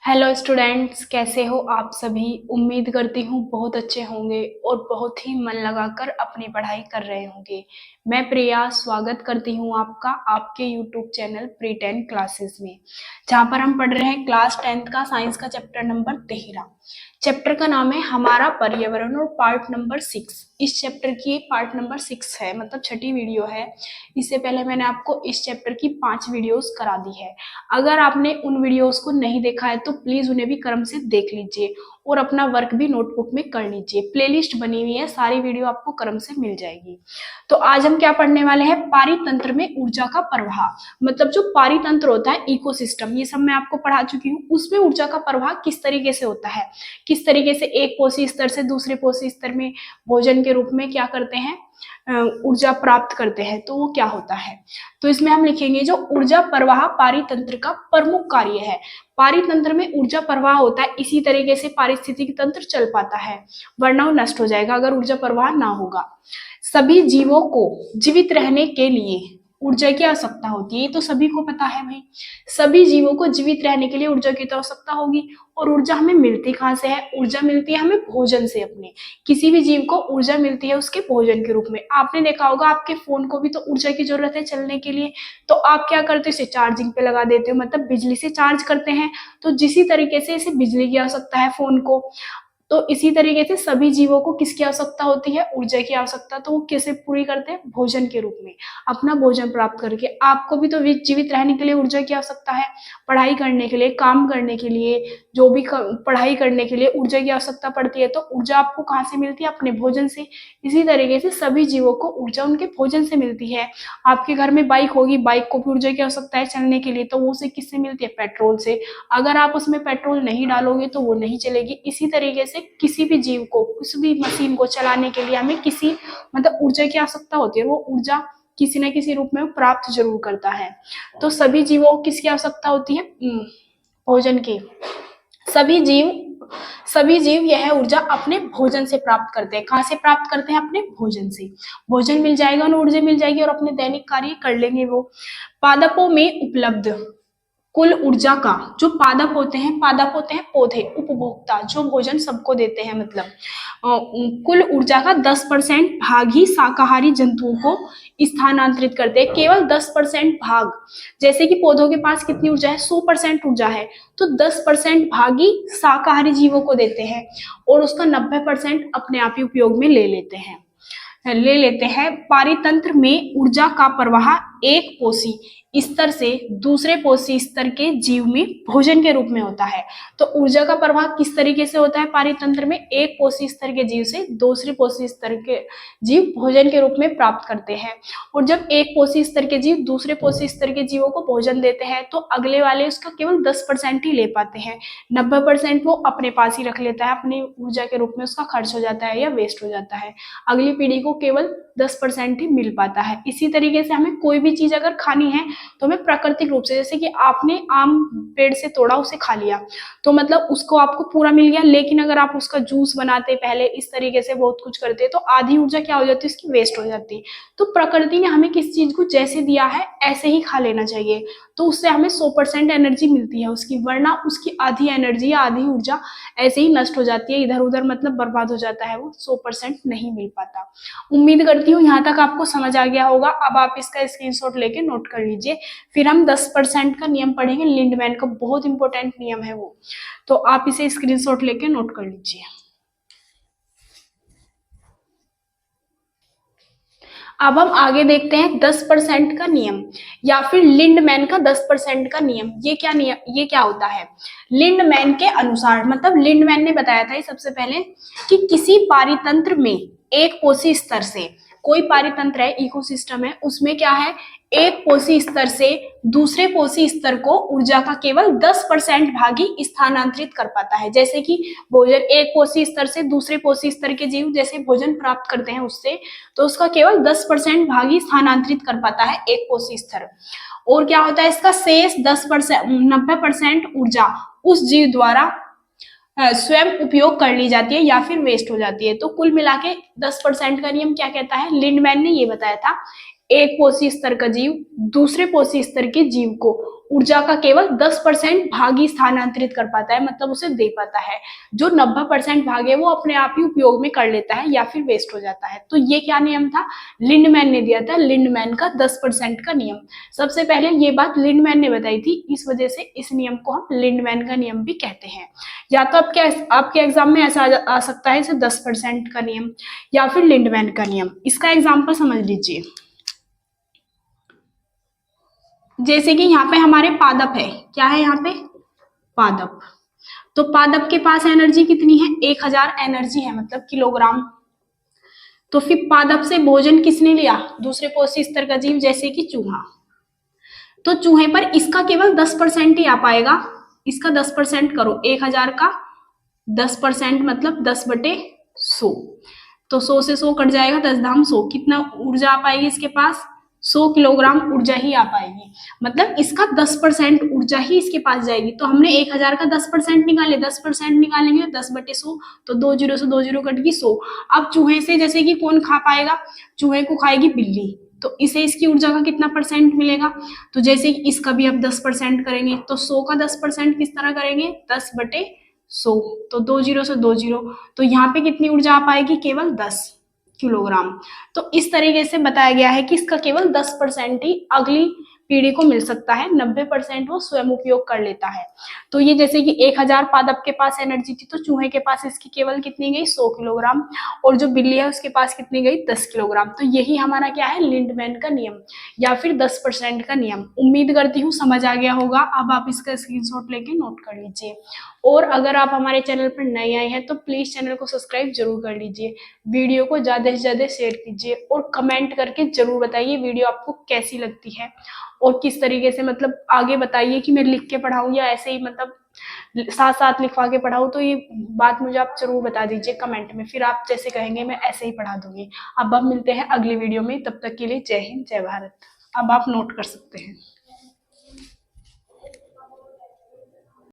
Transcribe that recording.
Hello students, कैसे हो आप सभी। उम्मीद करती हूँ बहुत अच्छे होंगे और बहुत ही मन लगाकर अपनी पढ़ाई कर रहे होंगे। मैं प्रिया स्वागत करती हूँ आपका आपके यूट्यूब चैनल प्री 10 क्लासेस में, जहाँ पर हम पढ़ रहे हैं क्लास 10th का साइंस का चैप्टर नंबर 13। चैप्टर का नाम है हमारा पर्यावरण और पार्ट नंबर 6। इस चैप्टर की पार्ट नंबर 6 है, मतलब छठी वीडियो है। इससे पहले मैंने आपको इस चैप्टर की 5 वीडियोस करा दी है। अगर आपने उन वीडियोस को नहीं देखा है तो प्लीज उन्हें भी क्रम से देख लीजिए और अपना वर्क भी नोटबुक में कर लीजिए। प्लेलिस्ट बनी हुई है, सारी वीडियो आपको क्रम से मिल जाएगी। तो आज हम क्या पढ़ने वाले हैं, पारितंत्र में ऊर्जा का प्रवाह। मतलब जो पारितंत्र होता है, इकोसिस्टम, ये सब मैं आपको पढ़ा चुकी हूँ। उसमें ऊर्जा का प्रवाह किस तरीके से होता है, किस तरीके से एक पोषी स्तर से दूसरे पोषी स्तर में भोजन के रूप में क्या करते हैं, ऊर्जा प्राप्त करते हैं, तो वो क्या होता है। तो इसमें हम लिखेंगे जो ऊर्जा प्रवाह पारितंत्र का प्रमुख कार्य है। पारितंत्र में ऊर्जा प्रवाह होता है, इसी तरीके से पारिस्थितिकी तंत्र चल पाता है, वरना वो नष्ट हो जाएगा अगर ऊर्जा प्रवाह ना होगा। सभी जीवों को जीवित रहने के लिए ऊर्जा की आवश्यकता होती है, ये तो सभी को पता है भाई। सभी जीवों को जीवित रहने के लिए ऊर्जा की तो आवश्यकता होगी। और ऊर्जा हमें मिलती कहाँ से है, ऊर्जा मिलती है हमें भोजन से। अपने किसी भी जीव को ऊर्जा मिलती है उसके भोजन के रूप में। आपने देखा होगा आपके फोन को भी तो ऊर्जा की जरूरत है चलने के लिए, तो आप क्या करते हो, इसे चार्जिंग पे लगा देते हो, मतलब बिजली से चार्ज करते हैं। तो जिसी तरीके से इसे बिजली की आवश्यकता है फोन को, तो इसी तरीके से सभी जीवों को किसकी आवश्यकता होती है, ऊर्जा की आवश्यकता। तो वो कैसे पूरी करते हैं, भोजन के रूप में, अपना भोजन प्राप्त करके। आपको भी तो जीवित रहने के लिए ऊर्जा की आवश्यकता है, पढ़ाई करने के लिए, काम करने के लिए, जो भी पढ़ाई करने के लिए ऊर्जा की आवश्यकता पड़ती है। तो ऊर्जा आपको कहाँ से मिलती है, अपने भोजन से। इसी तरीके से सभी जीवों को ऊर्जा उनके भोजन से मिलती है। आपके घर में बाइक होगी, बाइक को भी ऊर्जा की आवश्यकता है चलने के लिए, तो वो उसे किससे मिलती है, पेट्रोल से। अगर आप उसमें पेट्रोल नहीं डालोगे तो वो नहीं चलेगी। इसी तरीके से किसी भी जीव को, किसी भी मशीन को चलाने के लिए हमें किसी मतलब ऊर्जा की आवश्यकता होती है। वो ऊर्जा किसी न किसी रूप में प्राप्त जरूर करता है। तो सभी जीवों को किसकी आवश्यकता होती है, भोजन की। सभी जीव सभी जीव यह ऊर्जा अपने भोजन से प्राप्त करते हैं। कहाँ से प्राप्त करते हैं, अपने भोजन से। भोजन मिल जाएगा, उन्हें ऊर्जा मिल जाएगी और अपने दैनिक कार्य कर लेंगे वो। पादपों में उपलब्ध कुल ऊर्जा का, जो पादप होते हैं, पादप होते हैं पौधे, उपभोक्ता जो भोजन सबको देते हैं, मतलब कुल ऊर्जा का 10% भाग ही शाकाहारी जंतुओं को स्थानांतरित करते हैं। केवल 10% भाग, जैसे कि पौधों के पास कितनी ऊर्जा है, 100% ऊर्जा है, तो 10% भाग ही शाकाहारी जीवों को देते हैं और उसका 90% अपने आप ही उपयोग में ले लेते हैं। पारितंत्र में ऊर्जा का प्रवाह एक पोषी स्तर से दूसरे पोषी स्तर के जीव में भोजन के रूप में होता है। तो ऊर्जा का प्रवाह किस तरीके से होता है पारितंत्र में, एक पोषी स्तर के जीव से दूसरे पोषी स्तर के जीव भोजन के रूप में प्राप्त करते हैं। और जब एक पोषी स्तर के जीव दूसरे पोषी स्तर के जीवों को भोजन देते हैं तो अगले वाले उसका केवल 10% ही ले पाते हैं। 90% वो अपने पास ही रख लेता है, अपनी ऊर्जा के रूप में उसका खर्च हो जाता है या वेस्ट हो जाता है। अगली पीढ़ी को केवल 10% ही मिल पाता है। इसी तरीके से हमें कोई भी चीज अगर खानी है तो हमें प्राकृतिक रूप से, जैसे कि आपने आम पेड़ से तोड़ा, उसे खा लिया, तो मतलब उसको आपको पूरा मिल गया। लेकिन अगर आप उसका जूस बनाते, पहले इस तरीके से बहुत कुछ करते, तो आधी ऊर्जा क्या हो जाती है, उसकी वेस्ट हो जाती। तो प्रकृति ने हमें किस चीज को जैसे दिया है ऐसे ही खा लेना चाहिए, तो उससे हमें 100% एनर्जी मिलती है उसकी, वरना उसकी आधी एनर्जी या आधी ऊर्जा ऐसे ही नष्ट हो जाती है, इधर उधर मतलब बर्बाद हो जाता है, वो 100% नहीं मिल पाता। उम्मीद करती हूँ यहाँ तक आपको समझ आ गया होगा। अब आप इसका स्क्रीनशॉट लेके नोट कर लीजिए। फिर हम 10% का नियम पढ़ेंगे, लिंडमैन का बहुत इंपॉर्टेंट नियम है वो, तो आप इसे स्क्रीनशॉट लेके नोट कर लीजिए। अब हम आगे देखते हैं 10% का नियम या फिर लिंडमैन का 10% का नियम। ये क्या होता है, लिंडमैन के अनुसार, मतलब लिंडमैन ने बताया था ये सबसे पहले कि किसी पारितंत्र में एक पोषी स्तर से, कोई पारितंत्र है, इकोसिस्टम है, उसमें क्या है, एक पोषी स्तर से दूसरे पोषी स्तर को ऊर्जा का केवल 10% भाग ही स्थानांतरित कर पाता है। जैसे कि भोजन एक पोषी स्तर से दूसरे पोषी स्तर के जीव जैसे भोजन प्राप्त करते हैं उससे, तो उसका केवल 10% भाग ही स्थानांतरित कर पाता है एक कोशी स्तर। और क्या होता है, इसका शेष 10%, 90% ऊर्जा उस जीव द्वारा स्वयं उपयोग कर ली जाती है या फिर वेस्ट हो जाती है। तो कुल मिला के 10% का नियम क्या कहता है, लिंडमैन ने ये बताया था, एक पोषी स्तर का जीव दूसरे पोषी स्तर के जीव को ऊर्जा का केवल 10% भाग ही स्थानांतरित कर पाता है, मतलब उसे दे पाता है। जो 90% भाग है वो अपने आप ही उपयोग में कर लेता है या फिर वेस्ट हो जाता है। तो ये क्या नियम था, लिंडमैन ने दिया था, लिंडमैन का 10% का नियम। सबसे पहले ये बात लिंडमैन ने बताई थी, इस वजह से इस नियम को हम लिंडमैन का नियम भी कहते हैं। या तो आपके एग्जाम में ऐसा आ सकता है, इसे 10% का नियम या फिर लिंडमैन का नियम। इसका एग्जाम्पल समझ लीजिए, जैसे कि यहाँ पे हमारे पादप है, क्या है यहाँ पे, पादप। तो पादप के पास एनर्जी कितनी है, 1000 एनर्जी है, मतलब किलोग्राम। तो फिर पादप से भोजन किसने लिया, दूसरे कोशी स्तर का जीव जैसे कि चूहा। तो चूहे पर इसका केवल 10% ही आ पाएगा, इसका 10% करो, 1000 का 10% मतलब 10/100। तो 100 से 100 कट जाएगा, 10 धाम 100, कितना ऊर्जा आ पाएगी इसके पास, 100 किलोग्राम ऊर्जा ही आ पाएगी। मतलब इसका 10% ऊर्जा ही इसके पास जाएगी। तो हमने 1000 का 10% निकाले, 10% निकालेंगे 10/100, तो 2 जीरो से 2 जीरो कट गई 100। अब चूहे से जैसे कि कौन खा पाएगा, चूहे को खाएगी बिल्ली, तो इसे इसकी ऊर्जा का कितना परसेंट मिलेगा। तो जैसे इसका भी अब 10% करेंगे, तो 100 का 10% किस तरह करेंगे, 10/100। तो 2 जीरो से 2 जीरो, तो यहाँ पे कितनी ऊर्जा आ पाएगी, केवल 10 किलोग्राम। तो इस तरीके से बताया गया है कि इसका केवल 10% ही अगली पीढ़ी को मिल सकता है, 90% वो स्वयं उपयोग कर लेता है। तो ये जैसे कि 1000 पादप के पास एनर्जी थी, तो चूहे के पास इसकी केवल कितनी गई, 100 किलोग्राम, और जो बिल्ली है उसके पास कितनी गई, 10 किलोग्राम। तो यही हमारा क्या है, लिंडमैन का नियम या फिर 10% का नियम। उम्मीद करती हूँ समझ आ गया होगा। अब आप इसका स्क्रीनशॉट लेके नोट कर लीजिए। और अगर आप हमारे चैनल पर नए आए हैं तो प्लीज चैनल को सब्सक्राइब जरूर कर लीजिए, वीडियो को ज्यादा से ज्यादा शेयर कीजिए और कमेंट करके जरूर बताइए वीडियो आपको कैसी लगती है और किस तरीके से, मतलब आगे बताइए कि मैं लिख के पढ़ाऊँ या ऐसे ही मतलब साथ साथ लिखवा के पढ़ाऊँ। तो ये बात मुझे आप जरूर बता दीजिए कमेंट में, फिर आप जैसे कहेंगे मैं ऐसे ही पढ़ा दूंगी। अब मिलते हैं अगली वीडियो में, तब तक के लिए जय हिंद जय भारत। अब आप नोट कर सकते हैं।